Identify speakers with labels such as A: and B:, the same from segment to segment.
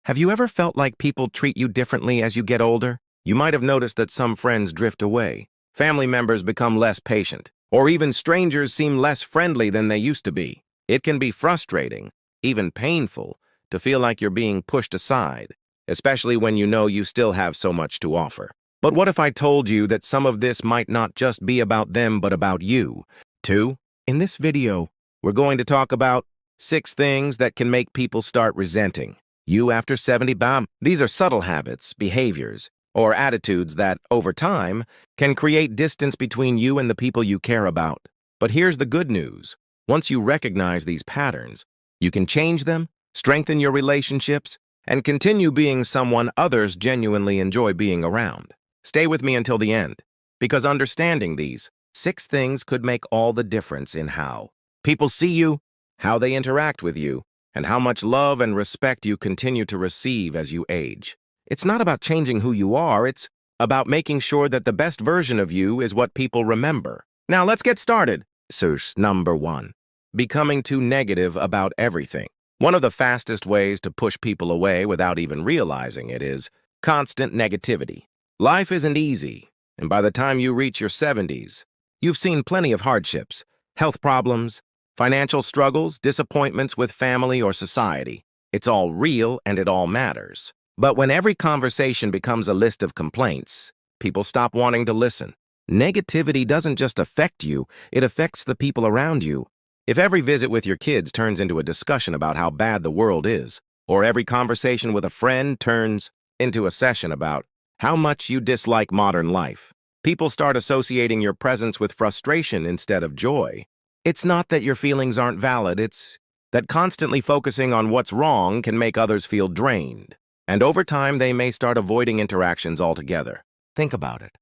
A: Have you ever felt like people treat you differently as you get older? You might have noticed that some friends drift away, family members become less patient, or even strangers seem less friendly than they used to be. It can be frustrating, even painful, to feel like you're being pushed aside, especially when you know you still have so much to offer. But what if I told you that some of this might not just be about them, but about you, too? In this video, we're going to talk about 6 things that can make people start resenting you after 70. Bam! These are subtle habits, behaviors, or attitudes that, over time, can create distance between you and the people you care about. But here's the good news. Once you recognize these patterns, you can change them, strengthen your relationships, and continue being someone others genuinely enjoy being around. Stay with me until the end, because understanding these 6 things could make all the difference in how people see you, how they interact with you, and how much love and respect you continue to receive as you age. It's not about changing who you are, it's about making sure that the best version of you is what people remember. Now let's get started. Source number 1. Becoming too negative about everything. One of the fastest ways to push people away without even realizing it is constant negativity. Life isn't easy, and by the time you reach your 70s, you've seen plenty of hardships, health problems, financial struggles, disappointments with family or society. It's all real and it all matters. But when every conversation becomes a list of complaints, people stop wanting to listen. Negativity doesn't just affect you, it affects the people around you. If every visit with your kids turns into a discussion about how bad the world is, or every conversation with a friend turns into a session about how much you dislike modern life, people start associating your presence with frustration instead of joy. It's not that your feelings aren't valid, it's that constantly focusing on what's wrong can make others feel drained. And over time, they may start avoiding interactions altogether. Think about it.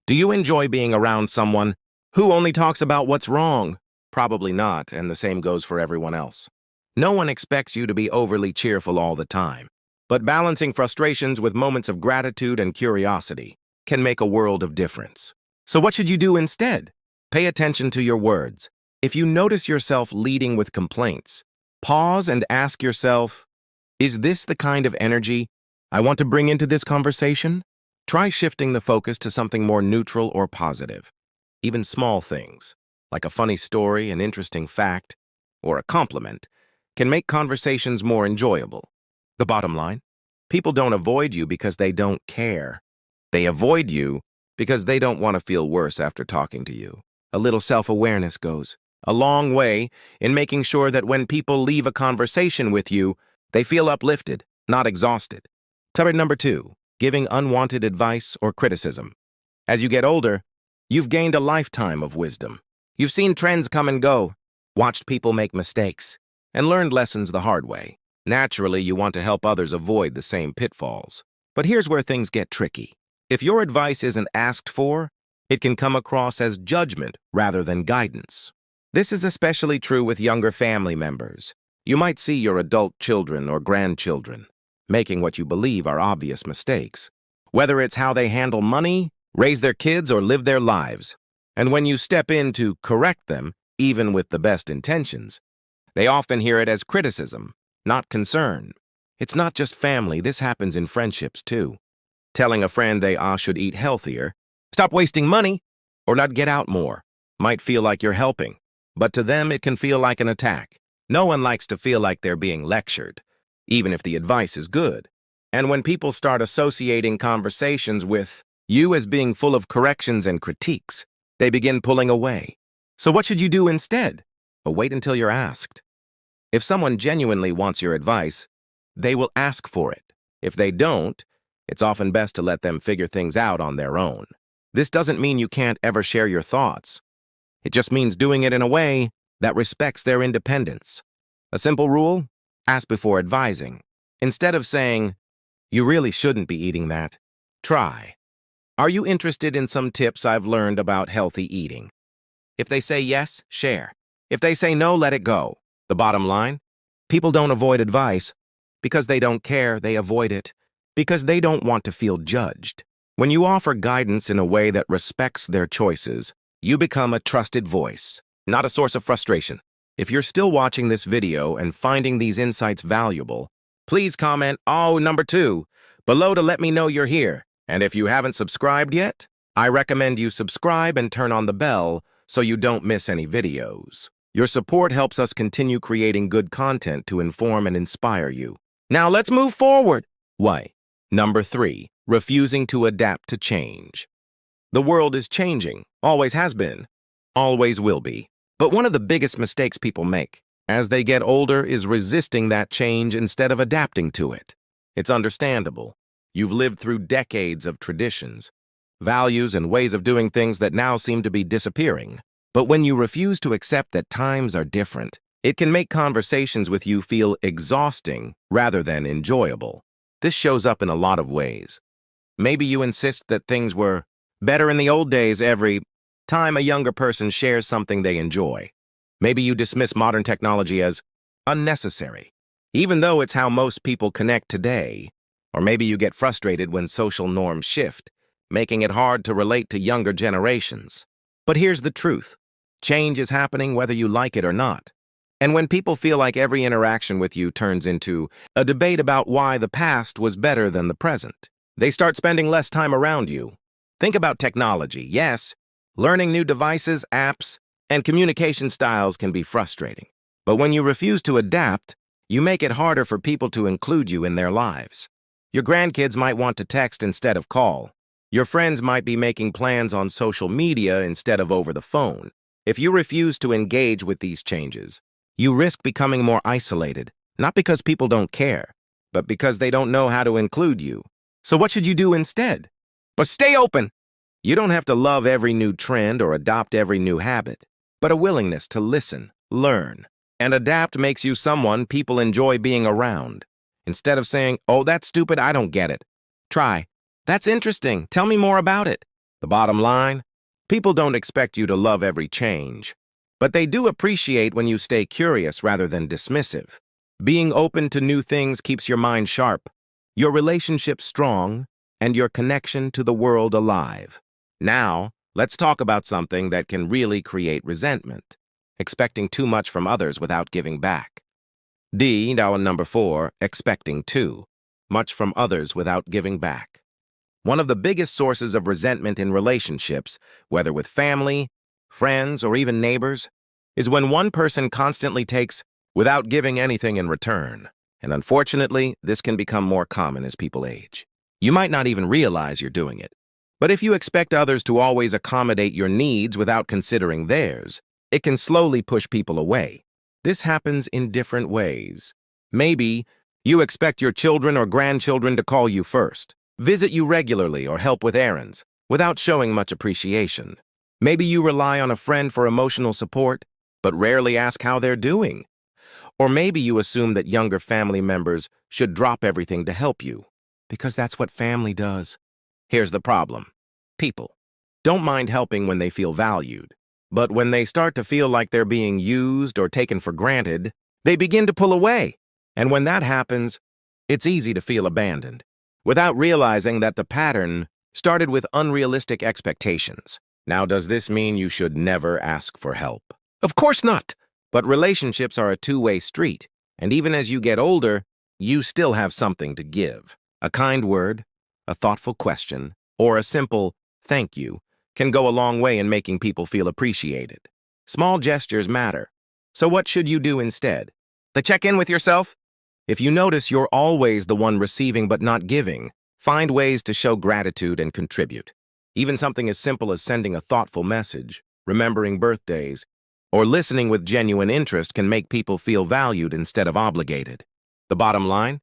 A: Do you enjoy being around someone who only talks about what's wrong? Probably not, and the same goes for everyone else. No one expects you to be overly cheerful all the time, but balancing frustrations with moments of gratitude and curiosity can make a world of difference. So what should you do instead? Pay attention to your words. If you notice yourself leading with complaints, pause and ask yourself, is this the kind of energy I want to bring into this conversation? Try shifting the focus to something more neutral or positive. Even small things, like a funny story, an interesting fact, or a compliment, can make conversations more enjoyable. The bottom line, people don't avoid you because they don't care. They avoid you because they don't want to feel worse after talking to you. A little self-awareness goes a long way in making sure that when people leave a conversation with you, they feel uplifted, not exhausted. Topic number 2, giving unwanted advice or criticism. As you get older, you've gained a lifetime of wisdom. You've seen trends come and go, watched people make mistakes, and learned lessons the hard way. Naturally, you want to help others avoid the same pitfalls. But here's where things get tricky. If your advice isn't asked for, it can come across as judgment rather than guidance. This is especially true with younger family members. You might see your adult children or grandchildren making what you believe are obvious mistakes, whether it's how they handle money, raise their kids, or live their lives. And when you step in to correct them, even with the best intentions, they often hear it as criticism, not concern. It's not just family, this happens in friendships too. Telling a friend they should eat healthier, stop wasting money, or not get out more might feel like you're helping, but to them it can feel like an attack. No one likes to feel like they're being lectured, even if the advice is good. And when people start associating conversations with you as being full of corrections and critiques, they begin pulling away. So what should you do instead? Wait until you're asked. If someone genuinely wants your advice, they will ask for it. If they don't, it's often best to let them figure things out on their own. This doesn't mean you can't ever share your thoughts. It just means doing it in a way that respects their independence. A simple rule? Ask before advising. Instead of saying, you really shouldn't be eating that, try, are you interested in some tips I've learned about healthy eating? If they say yes, share. If they say no, let it go. The bottom line? People don't avoid advice because they don't care, they avoid it because they don't want to feel judged. When you offer guidance in a way that respects their choices, you become a trusted voice, not a source of frustration. If you're still watching this video and finding these insights valuable, Please comment, oh, number 2, below to let me know you're here. And if you haven't subscribed yet, I recommend you subscribe and turn on the bell so you don't miss any videos. Your support helps us continue creating good content to inform and inspire you. Now let's move forward. Why? Number 3, refusing to adapt to change. The world is changing, always has been, always will be. But one of the biggest mistakes people make as they get older is resisting that change instead of adapting to it. It's understandable. You've lived through decades of traditions, values, and ways of doing things that now seem to be disappearing. But when you refuse to accept that times are different, it can make conversations with you feel exhausting rather than enjoyable. This shows up in a lot of ways. Maybe you insist that things were better in the old days every time a younger person shares something they enjoy. Maybe you dismiss modern technology as unnecessary, even though it's how most people connect today. Or maybe you get frustrated when social norms shift, making it hard to relate to younger generations. But here's the truth. Change is happening whether you like it or not. And when people feel like every interaction with you turns into a debate about why the past was better than the present, they start spending less time around you. Think about technology. Yes, learning new devices, apps, and communication styles can be frustrating. But when you refuse to adapt, you make it harder for people to include you in their lives. Your grandkids might want to text instead of call. Your friends might be making plans on social media instead of over the phone. If you refuse to engage with these changes, you risk becoming more isolated, not because people don't care, but because they don't know how to include you. So what should you do instead? But stay open. You don't have to love every new trend or adopt every new habit, but a willingness to listen, learn, and adapt makes you someone people enjoy being around. Instead of saying, oh, that's stupid, I don't get it. Try, that's interesting, tell me more about it. The bottom line, people don't expect you to love every change, but they do appreciate when you stay curious rather than dismissive. Being open to new things keeps your mind sharp, your relationship strong, and your connection to the world alive. Now, let's talk about something that can really create resentment: expecting too much from others without giving back. Now number 4, expecting too much from others without giving back. One of the biggest sources of resentment in relationships, whether with family, friends, or even neighbors, is when one person constantly takes without giving anything in return. And unfortunately, this can become more common as people age. You might not even realize you're doing it. But if you expect others to always accommodate your needs without considering theirs, it can slowly push people away. This happens in different ways. Maybe you expect your children or grandchildren to call you first, visit you regularly, or help with errands, without showing much appreciation. Maybe you rely on a friend for emotional support, but rarely ask how they're doing. Or maybe you assume that younger family members should drop everything to help you, because that's what family does. Here's the problem. People don't mind helping when they feel valued, but when they start to feel like they're being used or taken for granted, they begin to pull away. And when that happens, it's easy to feel abandoned, without realizing that the pattern started with unrealistic expectations. Now, does this mean you should never ask for help? Of course not. But relationships are a two-way street, and even as you get older, you still have something to give. A kind word, a thoughtful question, or a simple thank you can go a long way in making people feel appreciated. Small gestures matter. So what should you do instead? Check in with yourself. If you notice you're always the one receiving but not giving, find ways to show gratitude and contribute. Even something as simple as sending a thoughtful message, remembering birthdays, or listening with genuine interest can make people feel valued instead of obligated. The bottom line?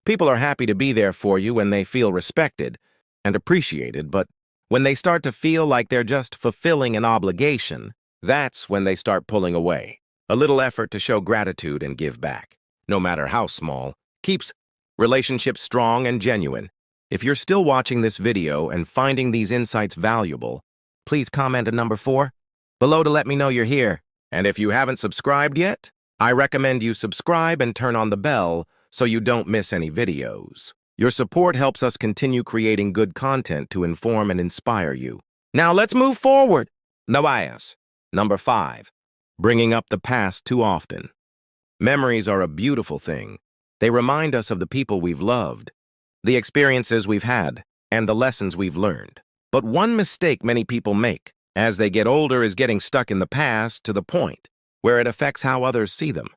A: People are happy to be there for you when they feel respected and appreciated, but when they start to feel like they're just fulfilling an obligation, that's when they start pulling away. A little effort to show gratitude and give back, no matter how small, keeps relationships strong and genuine. If you're still watching this video and finding these insights valuable, please comment a number 4 below to let me know you're here. And if you haven't subscribed yet, I recommend you subscribe and turn on the bell so you don't miss any videos. Your support helps us continue creating good content to inform and inspire you. Now let's move forward. Number 5, bringing up the past too often. Memories are a beautiful thing, They remind us of the people we've loved, the experiences we've had, and the lessons we've learned. But one mistake many people make as they get older is getting stuck in the past to the point where it affects how others see them.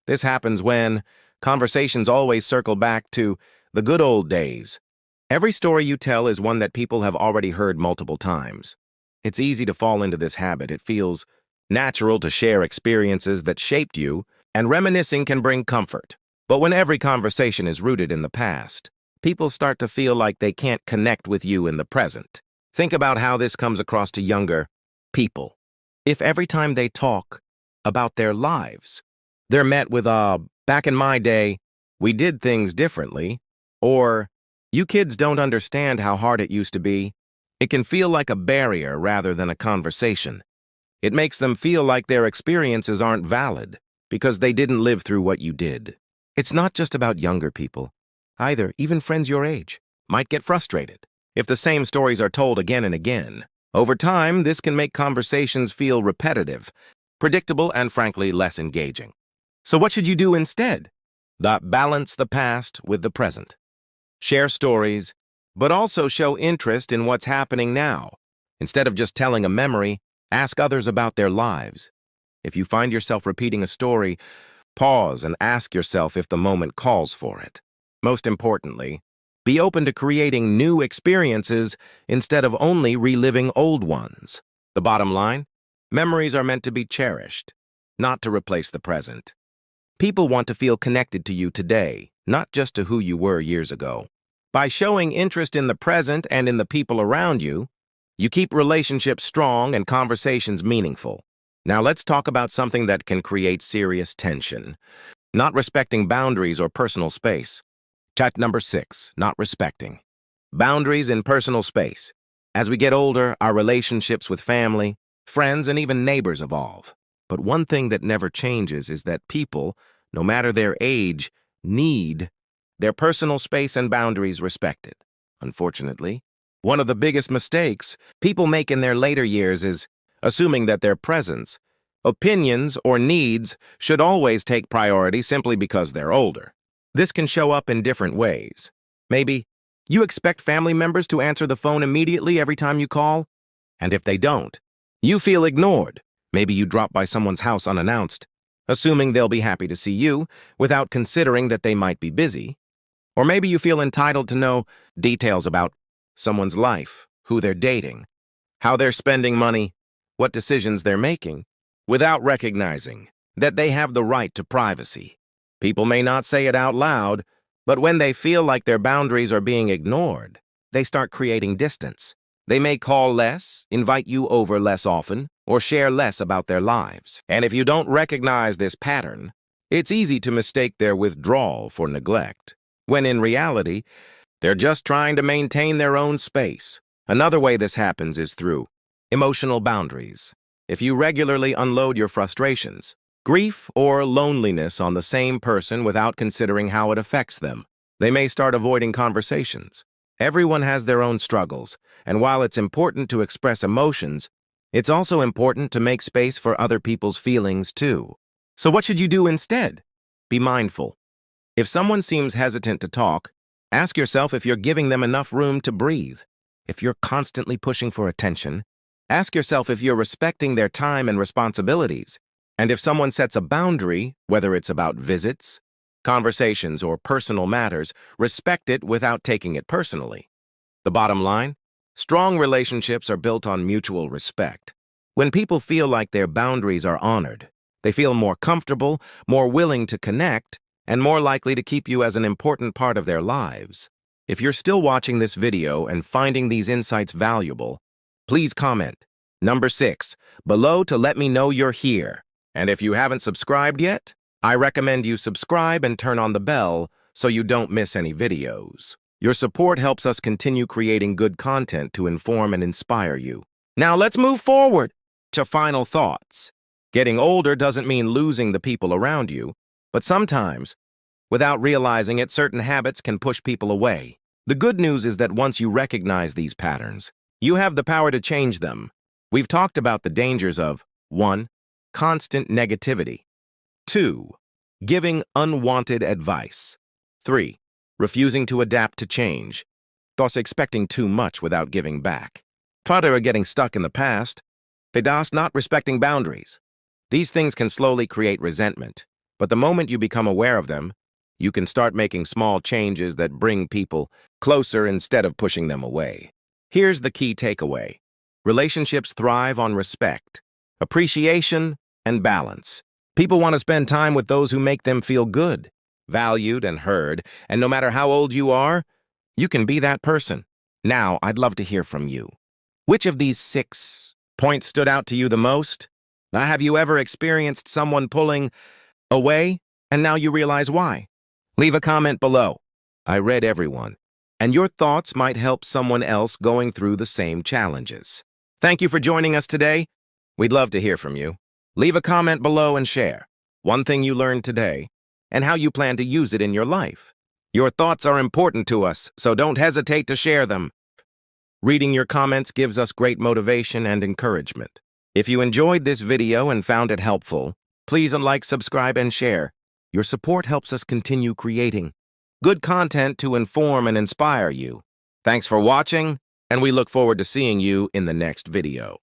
A: This happens when conversations always circle back to the good old days. Every story you tell is one that people have already heard multiple times. It's easy to fall into this habit. It feels natural to share experiences that shaped you, and reminiscing can bring comfort. But when every conversation is rooted in the past, people start to feel like they can't connect with you in the present. Think about how this comes across to younger people. If every time they talk about their lives, they're met with back in my day, we did things differently, or you kids don't understand how hard it used to be, it can feel like a barrier rather than a conversation. It makes them feel like their experiences aren't valid because they didn't live through what you did. It's not just about younger people. Either, even friends your age might get frustrated if the same stories are told again and again. Over time, this can make conversations feel repetitive, predictable, and frankly, less engaging. So what should you do instead? Balance the past with the present. Share stories, but also show interest in what's happening now. Instead of just telling a memory, ask others about their lives. If you find yourself repeating a story, pause and ask yourself if the moment calls for it. Most importantly, be open to creating new experiences instead of only reliving old ones. The bottom line? Memories are meant to be cherished, not to replace the present. People want to feel connected to you today, not just to who you were years ago. By showing interest in the present and in the people around you, you keep relationships strong and conversations meaningful. Now let's talk about something that can create serious tension. Not respecting boundaries or personal space. Chat number 6, not respecting boundaries in personal space. As we get older, our relationships with family, friends, and even neighbors evolve. But one thing that never changes is that people, no matter their age, need their personal space and boundaries respected. Unfortunately, one of the biggest mistakes people make in their later years is assuming that their presence, opinions, or needs should always take priority simply because they're older. This can show up in different ways. Maybe you expect family members to answer the phone immediately every time you call, and if they don't, you feel ignored. Maybe you drop by someone's house unannounced, assuming they'll be happy to see you without considering that they might be busy. Or maybe you feel entitled to know details about someone's life, who they're dating, how they're spending money, what decisions they're making, without recognizing that they have the right to privacy. People may not say it out loud, but when they feel like their boundaries are being ignored, they start creating distance. They may call less, invite you over less often, or share less about their lives. And if you don't recognize this pattern, it's easy to mistake their withdrawal for neglect, when in reality, they're just trying to maintain their own space. Another way this happens is through emotional boundaries. If you regularly unload your frustrations, grief, or loneliness on the same person without considering how it affects them, they may start avoiding conversations. Everyone has their own struggles, and while it's important to express emotions, it's also important to make space for other people's feelings too. So what should you do instead? Be mindful. If someone seems hesitant to talk, ask yourself if you're giving them enough room to breathe. If you're constantly pushing for attention, ask yourself if you're respecting their time and responsibilities. And if someone sets a boundary, whether it's about visits, conversations, or personal matters, respect it without taking it personally. The bottom line? Strong relationships are built on mutual respect. When people feel like their boundaries are honored, they feel more comfortable, more willing to connect, and more likely to keep you as an important part of their lives. If you're still watching this video and finding these insights valuable, please comment number 6 below to let me know you're here. And if you haven't subscribed yet, I recommend you subscribe and turn on the bell so you don't miss any videos. Your support helps us continue creating good content to inform and inspire you. Now let's move forward to final thoughts. Getting older doesn't mean losing the people around you, but sometimes, without realizing it, certain habits can push people away. The good news is that once you recognize these patterns, you have the power to change them. We've talked about the dangers of 1. Constant negativity. 2. Giving unwanted advice. 3. Refusing to adapt to change. Thus expecting too much without giving back. 4. Getting stuck in the past. Thus not respecting boundaries. These things can slowly create resentment, but the moment you become aware of them, you can start making small changes that bring people closer instead of pushing them away. Here's the key takeaway. Relationships thrive on respect, appreciation, and balance. People want to spend time with those who make them feel good, valued, and heard, and no matter how old you are, you can be that person. Now, I'd love to hear from you. Which of these 6 points stood out to you the most? Have you ever experienced someone pulling away, and now you realize why? Leave a comment below. I read everyone, and your thoughts might help someone else going through the same challenges. Thank you for joining us today. We'd love to hear from you. Leave a comment below and share one thing you learned today and how you plan to use it in your life. Your thoughts are important to us, so don't hesitate to share them. Reading your comments gives us great motivation and encouragement. If you enjoyed this video and found it helpful, please like, subscribe, and share. Your support helps us continue creating good content to inform and inspire you. Thanks for watching, and we look forward to seeing you in the next video.